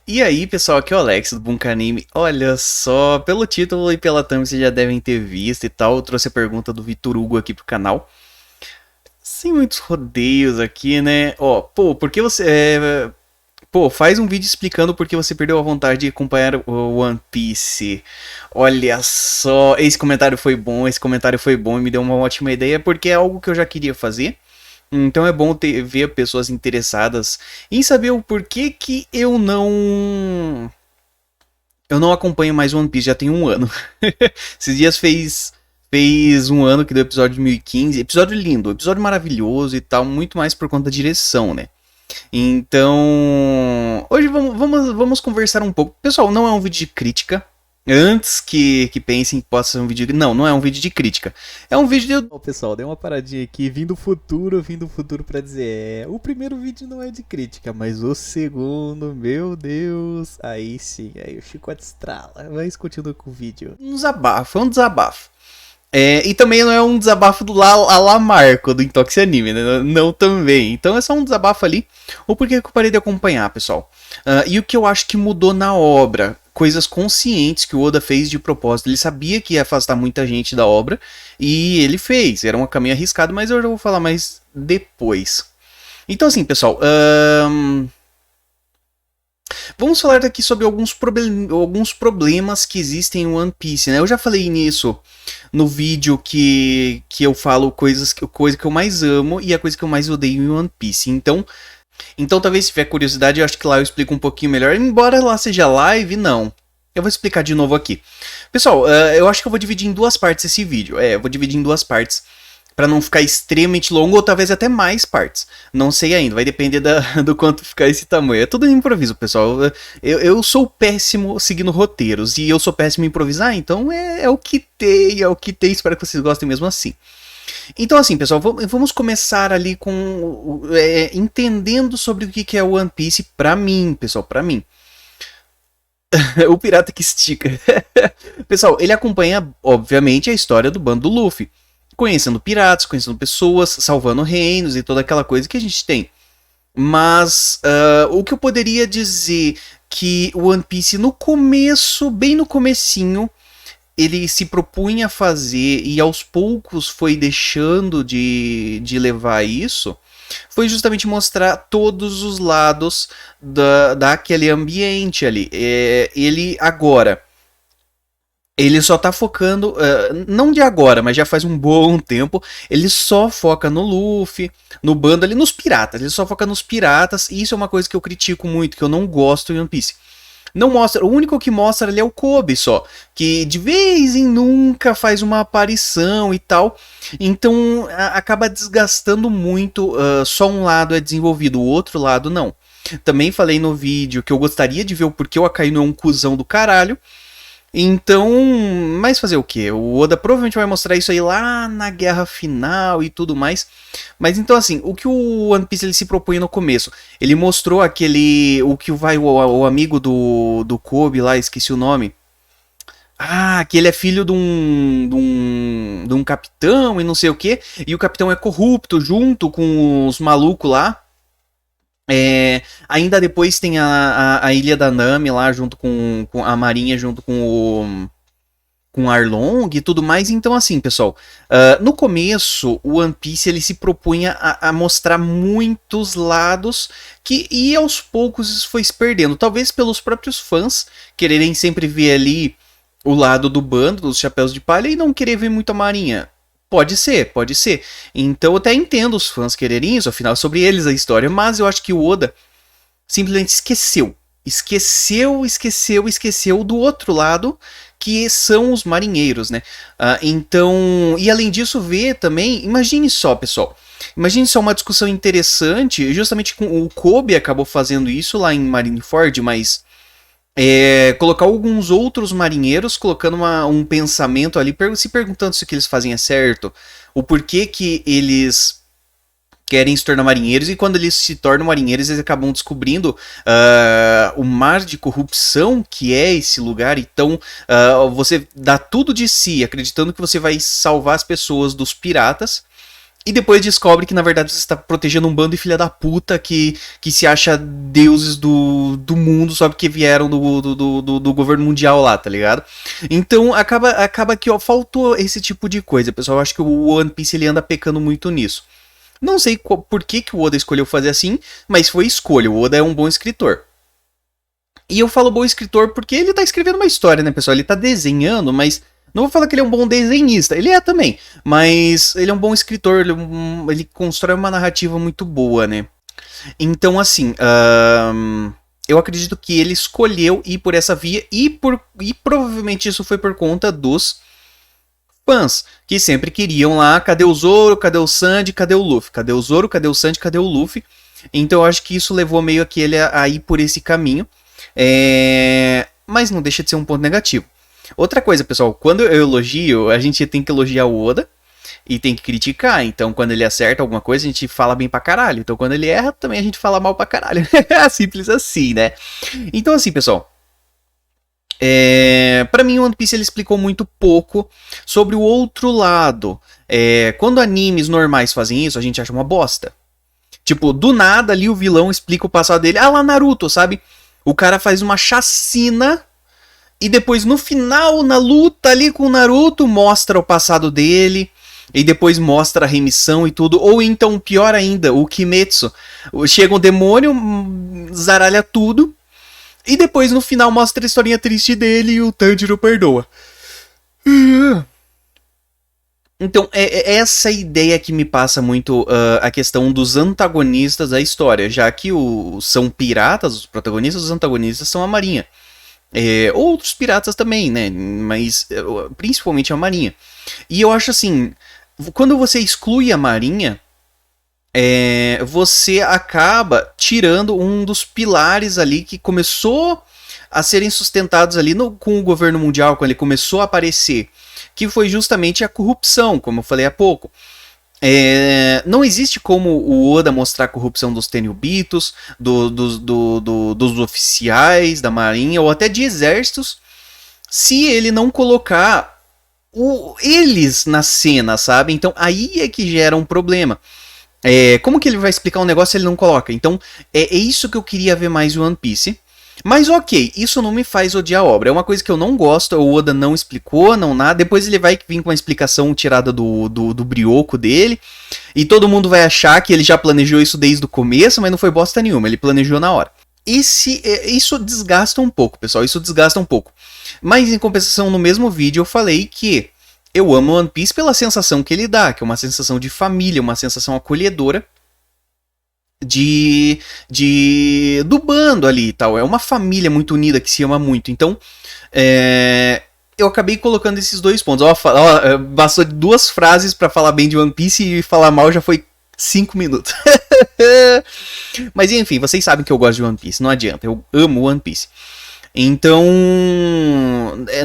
E aí, pessoal, aqui é o Alex do Bunka Anime. Olha só, pelo título e pela thumb vocês já devem ter visto e tal. Eu trouxe a pergunta do Vitor Hugo aqui pro canal. Sem muitos rodeios aqui, né? Ó, pô, por que você. Pô, faz um vídeo explicando por que você perdeu a vontade de acompanhar o One Piece. Olha só, esse comentário foi bom, esse comentário foi bom e me deu uma ótima ideia, porque é algo que eu já queria fazer. Então é bom ver pessoas interessadas em saber o porquê que eu não acompanho mais One Piece, já tem um ano. Esses dias fez um ano que deu o episódio de 2015, episódio lindo, episódio maravilhoso e tal, muito mais por conta da direção, né? Então, hoje vamos conversar um pouco. Pessoal, não é um vídeo de crítica. Antes que pensem que possa ser um vídeo. Não, não é um vídeo de crítica. É um vídeo de. Ô, pessoal, dei uma paradinha aqui. Vim do futuro pra dizer. O primeiro vídeo não é de crítica, mas o segundo, meu Deus. Aí sim, aí o chicote estrala. Mas continua com o vídeo. Um desabafo, é um desabafo. E também não é um desabafo do La Marco, do Intox Anime, né? Não também. Então é só um desabafo ali. O porquê que eu parei de acompanhar, pessoal. E o que eu acho que mudou na obra. Coisas conscientes que o Oda fez de propósito. Ele sabia que ia afastar muita gente da obra. E ele fez. Era um caminho arriscado, mas eu já vou falar mais depois. Então assim, pessoal. Vamos falar aqui sobre alguns problemas que existem em One Piece, né? Eu já falei nisso no vídeo que eu falo coisa que eu mais amo e a coisa que eu mais odeio em One Piece. Então talvez se tiver curiosidade, eu acho que lá eu explico um pouquinho melhor. Embora lá seja live, não. Eu vou explicar de novo aqui. Pessoal, eu acho que eu vou dividir em duas partes esse vídeo. Eu vou dividir em duas partes para não ficar extremamente longo ou talvez até mais partes. Não sei ainda, vai depender do quanto ficar esse tamanho. É tudo improviso, pessoal. Eu sou péssimo seguindo roteiros e eu sou péssimo em improvisar, então é o que tem, é o que tem. Espero que vocês gostem mesmo assim. Então assim, pessoal, vamos começar ali com entendendo sobre o que é o One Piece pra mim, pessoal, pra mim. O pirata que estica. Pessoal, ele acompanha, obviamente, a história do bando do Luffy. Conhecendo piratas, conhecendo pessoas, salvando reinos e toda aquela coisa que a gente tem. Mas o que eu poderia dizer que o One Piece no começo, bem no comecinho, ele se propunha a fazer e aos poucos foi deixando de levar isso, foi justamente mostrar todos os lados daquele ambiente ali. Ele agora, ele só tá focando, não de agora, mas já faz um bom tempo, ele só foca no Luffy, no bando ali, nos piratas, ele só foca nos piratas, e isso é uma coisa que eu critico muito, que eu não gosto em One Piece. Não mostra, o único que mostra ali é o Kobe só, que de vez em nunca faz uma aparição e tal, então acaba desgastando muito, só um lado é desenvolvido, o outro lado não. Também falei no vídeo que eu gostaria de ver o porquê o Akainu é um cuzão do caralho. Então, mas fazer o que? O Oda provavelmente vai mostrar isso aí lá na guerra final e tudo mais. Mas então assim, o que o One Piece ele se propõe no começo? Ele mostrou o que o amigo do Kobe lá, esqueci o nome. Ah, que ele é filho de um capitão e não sei o que. E o capitão é corrupto junto com os malucos lá. Ainda depois tem a Ilha da Nami lá, junto com a Marinha, junto com Arlong e tudo mais. Então, assim, pessoal, no começo, o One Piece ele se propunha a mostrar muitos lados e aos poucos isso foi se perdendo. Talvez pelos próprios fãs quererem sempre ver ali o lado do bando, dos chapéus de palha, e não querer ver muito a Marinha. Pode ser, pode ser. Então eu até entendo os fãs quererem isso, afinal é sobre eles a história, mas eu acho que o Oda simplesmente esqueceu. Esqueceu do outro lado, que são os marinheiros, né? Então, e além disso, ver também, imagine só, pessoal. Imagine só uma discussão interessante, justamente com o Kobe acabou fazendo isso lá em Marineford, mas colocar alguns outros marinheiros colocando um pensamento ali, se perguntando se o que eles fazem é certo, o porquê que eles querem se tornar marinheiros, e quando eles se tornam marinheiros eles acabam descobrindo o mar de corrupção que é esse lugar. Então você dá tudo de si acreditando que você vai salvar as pessoas dos piratas, E depois descobre que na verdade você está protegendo um bando de filha da puta que se acha deuses do mundo só porque vieram do governo mundial lá, tá ligado? Então acaba que ó, faltou esse tipo de coisa, pessoal. Eu acho que o One Piece ele anda pecando muito nisso. Não sei por que o Oda escolheu fazer assim, mas foi escolha. O Oda é um bom escritor. E eu falo bom escritor porque ele tá escrevendo uma história, né, pessoal? Ele tá desenhando, mas não vou falar que ele é um bom desenhista. Ele é também, mas ele é um bom escritor. Ele constrói uma narrativa muito boa, né? Então, assim, eu acredito que ele escolheu ir por essa via e provavelmente isso foi por conta dos fãs, que sempre queriam lá, cadê o Zoro, cadê o Sandy, cadê o Luffy? Cadê o Zoro, cadê o Sandy, cadê o Luffy? Então eu acho que isso levou meio que ele a ir por esse caminho. Mas não deixa de ser um ponto negativo. Outra coisa, pessoal, quando eu elogio, a gente tem que elogiar o Oda e tem que criticar. Então, quando ele acerta alguma coisa, a gente fala bem pra caralho. Então, quando ele erra, também a gente fala mal pra caralho. Simples assim, né? Então, assim, pessoal. Pra mim, o One Piece ele explicou muito pouco sobre o outro lado. Quando animes normais fazem isso, a gente acha uma bosta. Tipo, do nada ali o vilão explica o passado dele. Ah, lá Naruto, sabe? O cara faz uma chacina e depois no final, na luta ali com o Naruto, mostra o passado dele. E depois mostra a remissão e tudo. Ou então, pior ainda, o Kimetsu. Chega um demônio, zaralha tudo. E depois no final mostra a historinha triste dele e o Tanjiro perdoa. Então, é essa ideia que me passa muito a questão dos antagonistas da história. Já que são piratas, os protagonistas, os antagonistas são a Marinha. Outros piratas também, né? Mas principalmente a Marinha. E eu acho assim, quando você exclui a Marinha, você acaba tirando um dos pilares ali que começou a serem sustentados ali com o governo mundial, quando ele começou a aparecer, que foi justamente a corrupção, como eu falei há pouco. Não existe como o Oda mostrar a corrupção dos Tenryubitos, dos oficiais da marinha ou até de exércitos, se ele não colocar eles na cena, sabe? Então aí é que gera um problema. Como que ele vai explicar um negócio se ele não coloca? Então é isso que eu queria ver mais o One Piece. Mas ok, isso não me faz odiar a obra. É uma coisa que eu não gosto, o Oda não explicou, não nada. Depois ele vai vir com uma explicação tirada do brioco dele. E todo mundo vai achar que ele já planejou isso desde o começo, mas não foi bosta nenhuma, ele planejou na hora. Isso desgasta um pouco, pessoal, isso desgasta um pouco. Mas em compensação, no mesmo vídeo eu falei que eu amo One Piece pela sensação que ele dá, que é uma sensação de família, uma sensação acolhedora. Do bando ali e tal. É uma família muito unida que se ama muito. Então, eu acabei colocando esses dois pontos. Bastou 2 frases pra falar bem de One Piece e falar mal já foi 5 minutos. Mas enfim, vocês sabem que eu gosto de One Piece, não adianta. Eu amo One Piece. Então,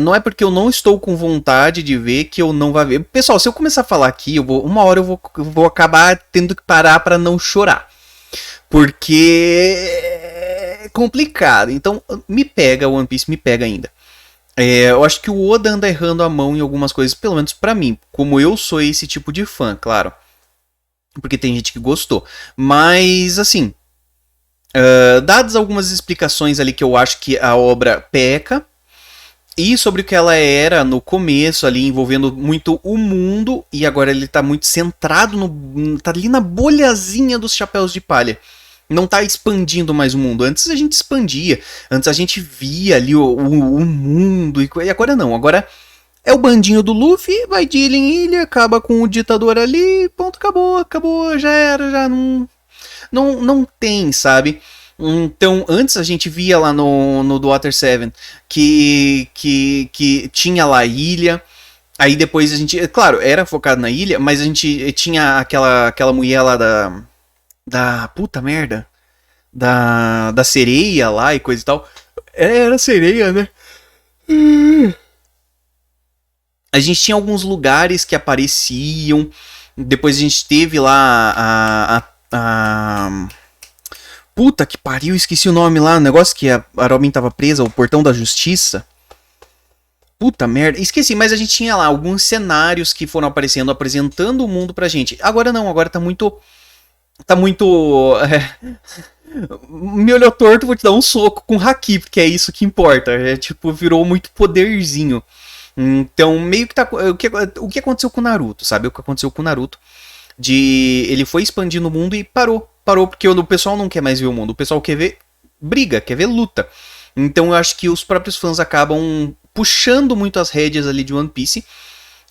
não é porque eu não estou com vontade de ver que eu não vou ver. Pessoal, se eu começar a falar aqui, uma hora eu vou acabar tendo que parar pra não chorar. Porque é complicado. Então, me pega, One Piece me pega ainda. Eu acho que o Oda anda errando a mão em algumas coisas, pelo menos pra mim. Como eu sou esse tipo de fã, claro. Porque tem gente que gostou. Mas, assim, dadas algumas explicações ali que eu acho que a obra peca. E sobre o que ela era no começo ali, envolvendo muito o mundo. E agora ele tá muito centrado tá ali na bolhazinha dos chapéus de palha. Não tá expandindo mais o mundo. Antes a gente expandia. Antes a gente via ali o mundo. E agora não. Agora é o bandinho do Luffy. Vai de ilha em ilha. Acaba com o ditador ali. Ponto, acabou. Já era. Já não tem, sabe? Então, antes a gente via lá no do Water 7 que tinha lá a ilha. Aí depois a gente, claro, era focado na ilha, mas a gente tinha aquela mulher lá da puta merda, da sereia lá e coisa e tal. Era sereia, né? A gente tinha alguns lugares que apareciam. Depois a gente teve lá a puta que pariu, esqueci o nome lá, o negócio que a Robin tava presa, o Portão da Justiça. Puta merda, esqueci, mas a gente tinha lá alguns cenários que foram aparecendo, apresentando o mundo pra gente. Agora não, agora tá muito. Tá muito. Me olhou torto, vou te dar um soco com haki, porque é isso que importa. É tipo, virou muito poderzinho. Então, meio que tá. O que aconteceu com o Naruto, sabe? O que aconteceu com o Naruto. Ele foi expandindo o mundo e parou. Parou porque o pessoal não quer mais ver o mundo. O pessoal quer ver briga, quer ver luta. Então eu acho que os próprios fãs acabam puxando muito as rédeas ali de One Piece.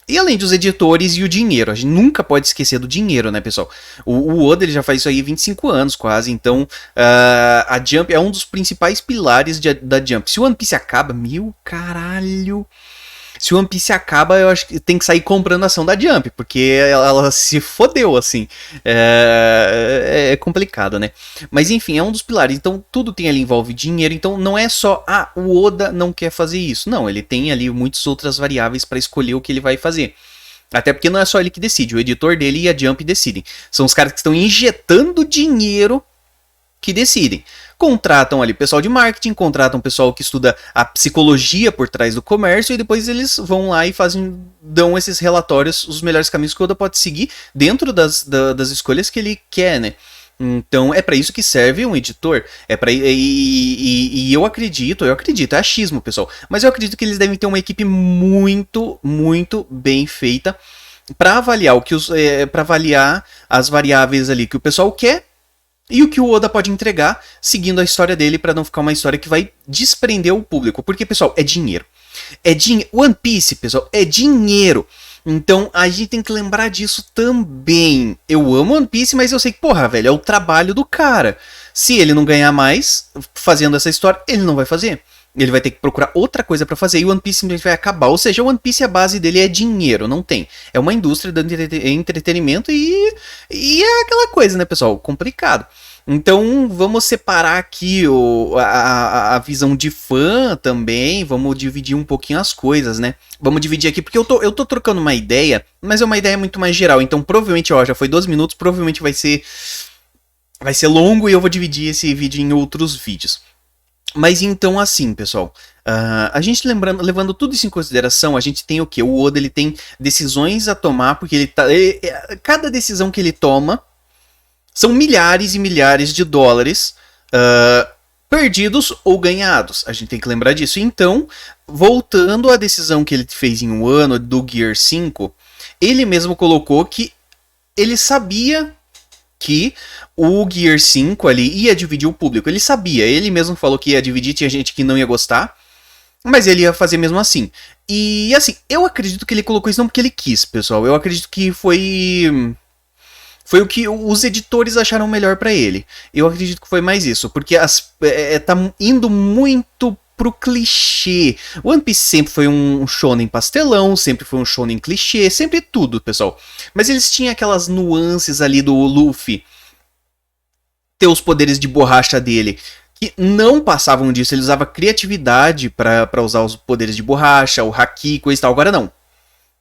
E além dos editores e o dinheiro, a gente nunca pode esquecer do dinheiro, né, pessoal? O Oda ele já faz isso aí há 25 anos quase, então a Jump é um dos principais pilares da Jump. Se o One Piece acaba, meu caralho... Se o One Piece acaba, eu acho que tem que sair comprando a ação da Jump, porque ela se fodeu, assim. É complicado, né? Mas enfim, é um dos pilares. Então tudo tem ali envolve dinheiro. Então não é só, o Oda não quer fazer isso. Não, ele tem ali muitas outras variáveis para escolher o que ele vai fazer. Até porque não é só ele que decide, o editor dele e a Jump decidem. São os caras que estão injetando dinheiro que decidem. Contratam ali pessoal de marketing, contratam pessoal que estuda a psicologia por trás do comércio e depois eles vão lá e dão esses relatórios, os melhores caminhos que o Oda pode seguir dentro das escolhas que ele quer, né? Então é para isso que serve um editor. Eu acredito, é achismo, pessoal, mas eu acredito que eles devem ter uma equipe muito, muito bem feita para avaliar para avaliar as variáveis ali que o pessoal quer e o que o Oda pode entregar, seguindo a história dele, para não ficar uma história que vai desprender o público. Porque, pessoal, é dinheiro. One Piece, pessoal, é dinheiro. Então, a gente tem que lembrar disso também. Eu amo One Piece, mas eu sei que, porra, velho, é o trabalho do cara. Se ele não ganhar mais fazendo essa história, ele não vai fazer. Ele vai ter que procurar outra coisa pra fazer e o One Piece simplesmente vai acabar. Ou seja, o One Piece, a base dele é dinheiro, não tem. É uma indústria de entretenimento e é aquela coisa, né, pessoal? Complicado. Então, vamos separar aqui a visão de fã também, vamos dividir um pouquinho as coisas, né? Vamos dividir aqui, porque eu tô trocando uma ideia, mas é uma ideia muito mais geral. Então, provavelmente, ó, já foi 2 minutos, provavelmente vai ser longo e eu vou dividir esse vídeo em outros vídeos. Mas então assim, pessoal, a gente levando tudo isso em consideração, a gente tem o quê? O Oda ele tem decisões a tomar, porque cada decisão que ele toma são milhares e milhares de dólares perdidos ou ganhados. A gente tem que lembrar disso. Então, voltando à decisão que ele fez em um ano do Gear 5, ele mesmo colocou que ele sabia que o Gear 5 ali ia dividir o público. Ele sabia, ele mesmo falou que ia dividir, tinha gente que não ia gostar, mas ele ia fazer mesmo assim. E assim, eu acredito que ele colocou isso não porque ele quis, pessoal. Eu acredito que foi o que os editores acharam melhor pra ele. Eu acredito que foi mais isso, porque tá indo muito pro clichê. One Piece sempre foi um shonen pastelão, sempre foi um shonen clichê, sempre tudo, pessoal. Mas eles tinham aquelas nuances ali do Luffy ter os poderes de borracha dele, que não passavam disso. Ele usava criatividade pra usar os poderes de borracha, o haki, coisa e tal. Agora não.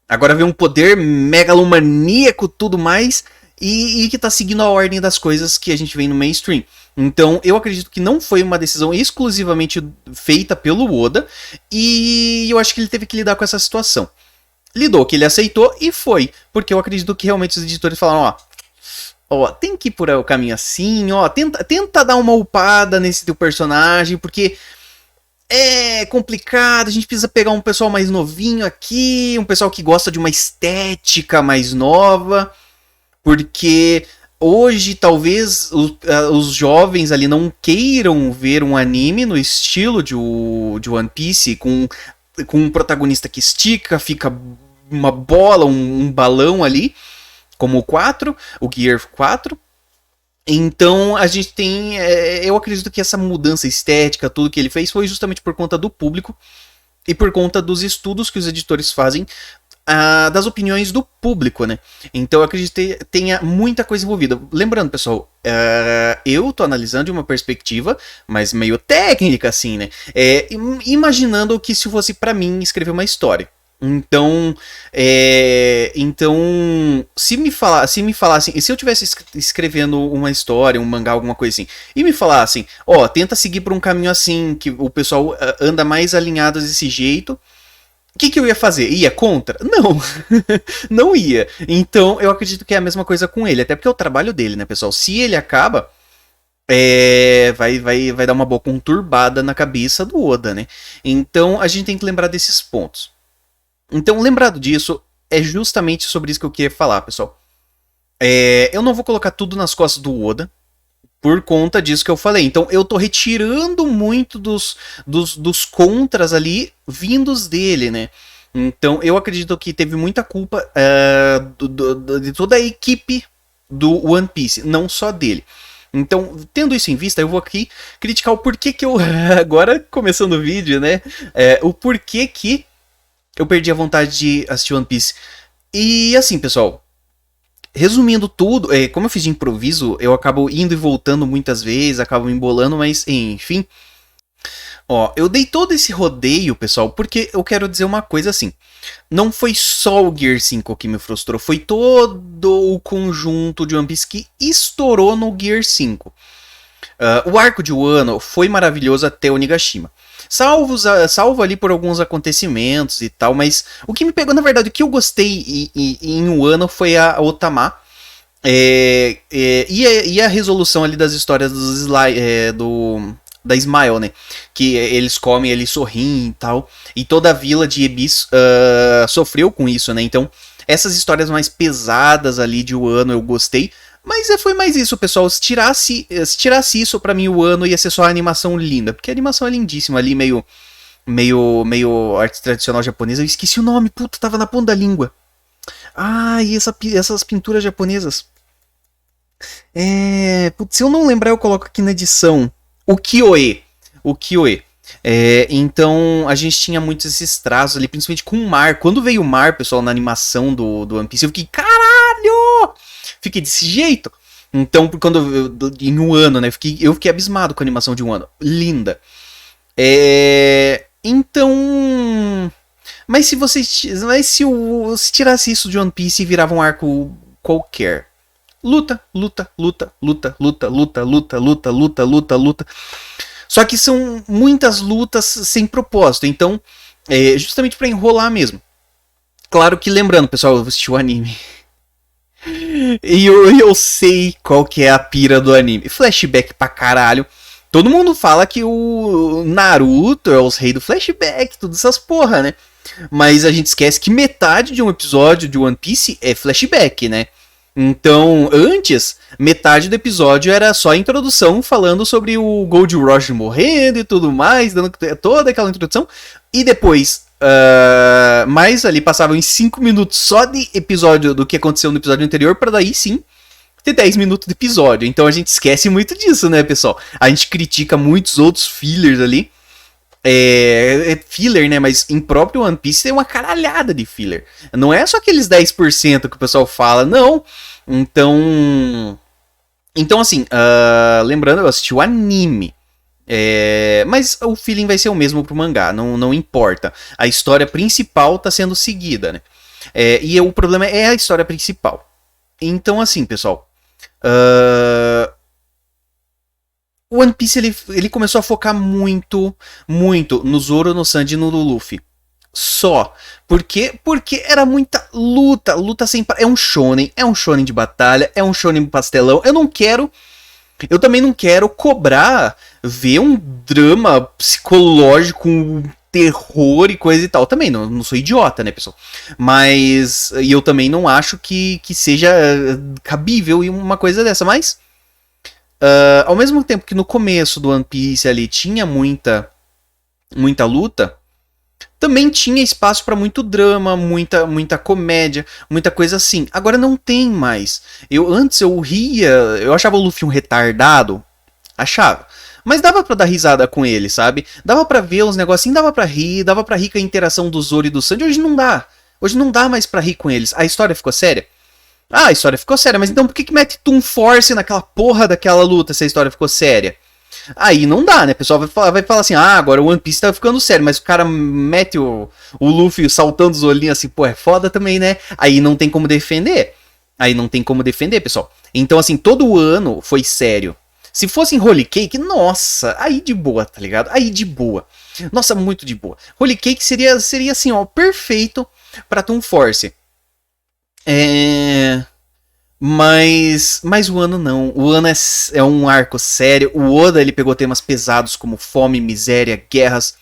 Agora vem um poder megalomaníaco, tudo mais, e que tá seguindo a ordem das coisas que a gente vê no mainstream. Então, eu acredito que não foi uma decisão exclusivamente feita pelo Oda, e eu acho que ele teve que lidar com essa situação. Lidou, que ele aceitou, e foi. Porque eu acredito que realmente os editores falaram, ó, tem que ir por o caminho assim, ó, tenta dar uma upada nesse teu personagem, porque é complicado, a gente precisa pegar um pessoal mais novinho aqui, um pessoal que gosta de uma estética mais nova, porque hoje talvez os jovens ali não queiram ver um anime no estilo de One Piece, com um protagonista que estica, fica uma bola, um balão ali, como o Gear 4. Então a gente tem, eu acredito que essa mudança estética, tudo que ele fez, foi justamente por conta do público e por conta dos estudos que os editores fazem das opiniões do público, né? Então eu acredito que tenha muita coisa envolvida. Lembrando, pessoal, eu tô analisando de uma perspectiva, mas meio técnica, assim, né? Imaginando que se fosse para mim escrever uma história. Então, se me falassem, se eu tivesse escrevendo uma história, um mangá, alguma coisa assim, e me falassem, tenta seguir por um caminho assim, que o pessoal anda mais alinhado desse jeito, O que eu ia fazer? Ia contra? Não, não ia. Então eu acredito que é a mesma coisa com ele, até porque é o trabalho dele, né, pessoal? Se ele acaba, vai dar uma boa conturbada na cabeça do Oda, né? Então a gente tem que lembrar desses pontos. Então, lembrado disso, é justamente sobre isso que eu queria falar, pessoal. Eu não vou colocar tudo nas costas do Oda, por conta disso que eu falei. Então eu tô retirando muito dos contras ali vindos dele, né? Então eu acredito que teve muita culpa de toda a equipe do One Piece, não só dele. Então, tendo isso em vista, eu vou aqui criticar o porquê que eu... Agora, começando o vídeo, né? O porquê que eu perdi a vontade de assistir One Piece. E assim, pessoal, resumindo tudo, como eu fiz de improviso, eu acabo indo e voltando muitas vezes, acabo me embolando, mas enfim. Ó, eu dei todo esse rodeio, pessoal, porque eu quero dizer uma coisa assim. Não foi só o Gear 5 que me frustrou, foi todo o conjunto de One Piece que estourou no Gear 5. O arco de Wano foi maravilhoso até o Nigashima. Salvo ali por alguns acontecimentos e tal, mas o que me pegou, na verdade, o que eu gostei em Wano foi a Otama. E a resolução ali das histórias da Smile, né? Que eles comem, eles sorriem e tal. E toda a vila de Ebis sofreu com isso, né? Então, essas histórias mais pesadas ali de Wano eu gostei. Mas foi mais isso, pessoal. Se tirasse isso, pra mim o Wano ia ser só a animação linda. Porque a animação é lindíssima ali, meio arte tradicional japonesa. Eu esqueci o nome, puta, tava na ponta da língua. E essas pinturas japonesas. Putz, se eu não lembrar, eu coloco aqui na edição. O Kyoe. Então a gente tinha muitos esses traços ali, principalmente com o mar. Quando veio o mar, pessoal, na animação do One Piece, eu fiquei, caralho! Fiquei desse jeito. Então, em um ano, né? Eu fiquei abismado com a animação de um ano. Linda. Então. Mas se tirasse isso de One Piece e virava um arco qualquer. Luta. Só que são muitas lutas sem propósito. Então, justamente pra enrolar mesmo. Claro que lembrando, pessoal, eu assisti o anime. E eu sei qual que é a pira do anime. Flashback pra caralho. Todo mundo fala que o Naruto é os reis do flashback, todas essas porra, né? Mas a gente esquece que metade de um episódio de One Piece é flashback, né? Então, antes, metade do episódio era só a introdução falando sobre o Gold Roger morrendo e tudo mais, dando toda aquela introdução. E depois, mais ali passavam em 5 minutos só de episódio do que aconteceu no episódio anterior, para daí sim ter 10 minutos de episódio. Então a gente esquece muito disso, né, pessoal? A gente critica muitos outros fillers ali. Filler, né? Mas em próprio One Piece tem uma caralhada de filler. Não é só aqueles 10% que o pessoal fala, não. Então assim, lembrando, eu assisti o anime. Mas o feeling vai ser o mesmo pro mangá, não importa. A história principal tá sendo seguida, né? E o problema é a história principal. Então assim, pessoal, o One Piece ele começou a focar muito no Zoro, no Sanji e no Luffy. Só. Por quê? Porque era muita luta sem parar. É um shonen de batalha, é um shonen pastelão. Eu também não quero cobrar ver um drama psicológico, um terror e coisa e tal. Também não sou idiota, né, pessoal? Mas eu também não acho que seja cabível uma coisa dessa, mas ao mesmo tempo que no começo do One Piece ali tinha muita luta, também tinha espaço para muito drama, muita comédia, muita coisa assim. Agora não tem mais. Antes eu ria, eu achava o Luffy um retardado, achava. Mas dava pra dar risada com ele, sabe? Dava pra ver uns negocinhos, dava pra rir com a interação do Zoro e do Sanji. Hoje não dá. Hoje não dá mais pra rir com eles. A história ficou séria? A história ficou séria, mas então por que mete Toon Force naquela porra daquela luta se a história ficou séria? Aí não dá, né? O pessoal vai falar assim, agora o One Piece tá ficando sério, mas o cara mete o Luffy saltando os olhinhos assim, pô, é foda também, né? Aí não tem como defender. Pessoal. Então, assim, todo ano foi sério. Se fosse em Holy Cake, nossa, aí de boa, tá ligado? Aí de boa. Nossa, muito de boa. Holy Cake seria assim, ó, perfeito pra Toon Force. Mas o Ano não. O Ano é um arco sério. O Oda ele pegou temas pesados como fome, miséria, guerras,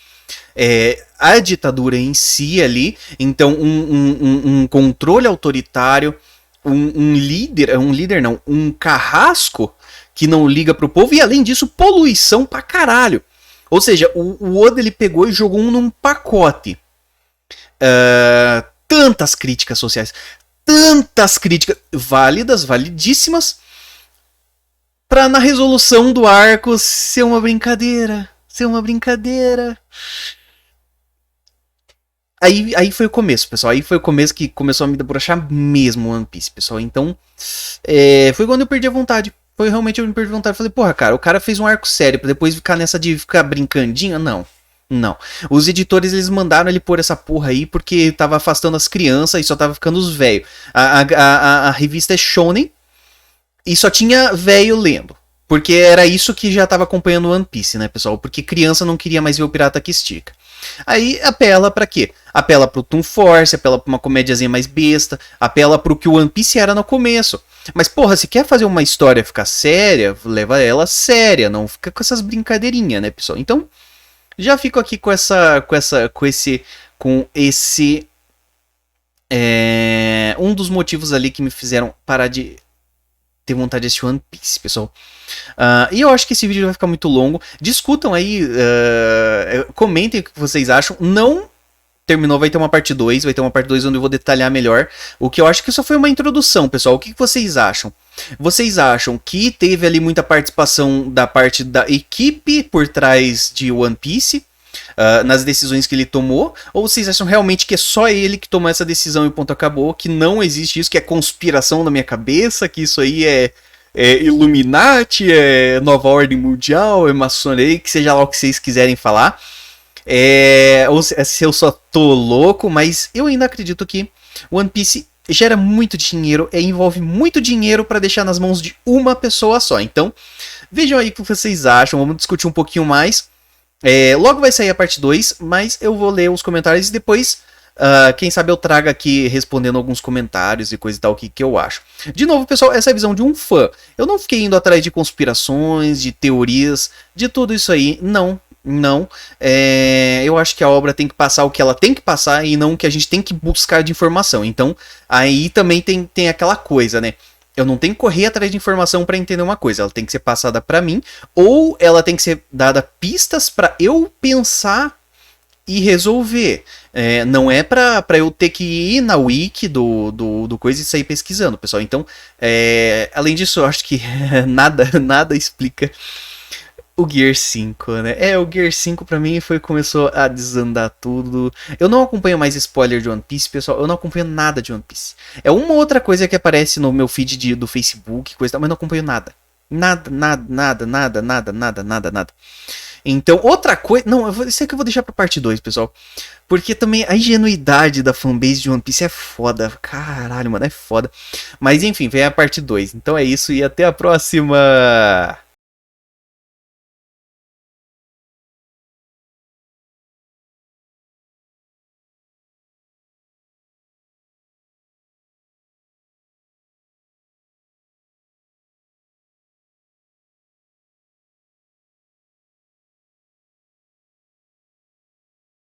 a ditadura em si ali. Então um controle autoritário, um líder não, um carrasco que não liga pro povo. E além disso, poluição pra caralho. Ou seja, o Oda ele pegou e jogou num pacote. Tantas críticas sociais. Tantas críticas válidas, validíssimas, pra na resolução do arco ser uma brincadeira. Ser uma brincadeira. Aí foi o começo, pessoal. Aí foi o começo que começou a me debruxar mesmo One Piece, pessoal. Então, foi quando eu perdi a vontade. Foi realmente eu me perdi a vontade. Falei, porra, cara, o cara fez um arco sério pra depois ficar nessa de ficar brincandinho? Não. Não. Os editores, eles mandaram ele pôr essa porra aí porque tava afastando as crianças e só tava ficando os velhos. A revista é Shonen e só tinha velho lendo. Porque era isso que já tava acompanhando One Piece, né, pessoal? Porque criança não queria mais ver o pirata que estica. Aí apela pra quê? Apela pro Toon Force, apela pra uma comédiazinha mais besta, apela pro que o One Piece era no começo. Mas, porra, se quer fazer uma história ficar séria, leva ela séria, não fica com essas brincadeirinhas, né, pessoal? Então, já fico aqui com esse um dos motivos ali que me fizeram parar de ter vontade de assistir One Piece, pessoal. E eu acho que esse vídeo vai ficar muito longo. Discutam aí, comentem o que vocês acham. Não terminou, vai ter uma parte 2, vai ter uma parte 2 onde eu vou detalhar melhor. O que eu acho que isso foi uma introdução, pessoal. O que vocês acham? Vocês acham que teve ali muita participação da parte da equipe por trás de One Piece? Nas decisões que ele tomou? Ou vocês acham realmente que é só ele que tomou essa decisão e ponto acabou? Que não existe isso, que é conspiração na minha cabeça? Que isso aí é Illuminati, é Nova Ordem Mundial, é maçonaria, que seja lá o que vocês quiserem falar. Ou se eu só tô louco, mas eu ainda acredito que One Piece gera muito dinheiro, envolve muito dinheiro para deixar nas mãos de uma pessoa só. Então, vejam aí o que vocês acham, vamos discutir um pouquinho mais. Logo vai sair a parte 2, mas eu vou ler os comentários e depois, quem sabe eu trago aqui respondendo alguns comentários e coisa e tal, o que eu acho. De novo, pessoal, essa é a visão de um fã. Eu não fiquei indo atrás de conspirações, de teorias, de tudo isso aí, não. Eu acho que a obra tem que passar o que ela tem que passar e não o que a gente tem que buscar de informação. Então, aí também tem aquela coisa, né? Eu não tenho que correr atrás de informação para entender uma coisa. Ela tem que ser passada para mim, ou ela tem que ser dada pistas para eu pensar e resolver. Não é pra eu ter que ir na wiki do coisa e sair pesquisando, pessoal. Então, além disso, eu acho que nada explica o Gear 5, né? O Gear 5 pra mim começou a desandar tudo. Eu não acompanho mais spoiler de One Piece, pessoal. Eu não acompanho nada de One Piece. É uma outra coisa que aparece no meu feed do Facebook, coisa tal, mas eu não acompanho nada. Nada. Então, outra coisa... Não, isso aqui eu vou deixar pra parte 2, pessoal. Porque também a ingenuidade da fanbase de One Piece é foda. Caralho, mano, é foda. Mas enfim, vem a parte 2. Então é isso e até a próxima!